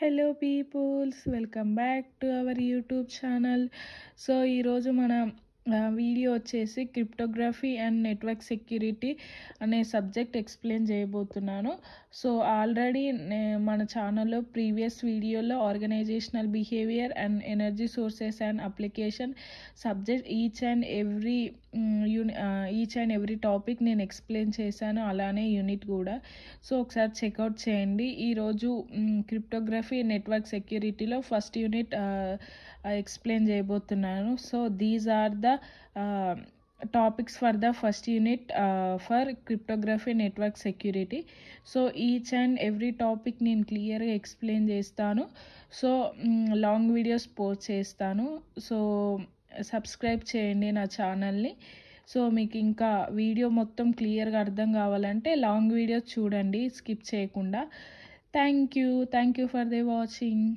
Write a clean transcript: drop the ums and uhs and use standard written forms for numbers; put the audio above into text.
Hello peoples, welcome back to our YouTube channel. So ఈరోజు మన video వచ్చేసి cryptography and network security అనే subject explain చేయబోతున్నాను. So already మన ఛానల్లో ప్రీవియస్ వీడియోలో organizational behaviour and energy sources and application subject each and every topic నేను explain చేశాను, అలానే యూనిట్ కూడా. సో ఒకసారి చెక్అవుట్ చేయండి. ఈరోజు క్రిప్టోగ్రఫీ నెట్వర్క్ సెక్యూరిటీలో ఫస్ట్ యూనిట్ ఎక్స్ప్లెయిన్ చేయబోతున్నాను. So these are the topics for the first unit for cryptography network security. So each and every topic నేను క్లియర్గా ఎక్స్ప్లెయిన్ చేస్తాను. సో లాంగ్ వీడియోస్ పోస్ట్ చేస్తాను. సో సబ్స్క్రైబ్ చేయండి నా ఛానల్ని. సో మీకు ఇంకా వీడియో మొత్తం క్లియర్గా అర్థం కావాలంటే లాంగ్ వీడియోస్ చూడండి, స్కిప్ చేయకుండా. Thank you for the watching.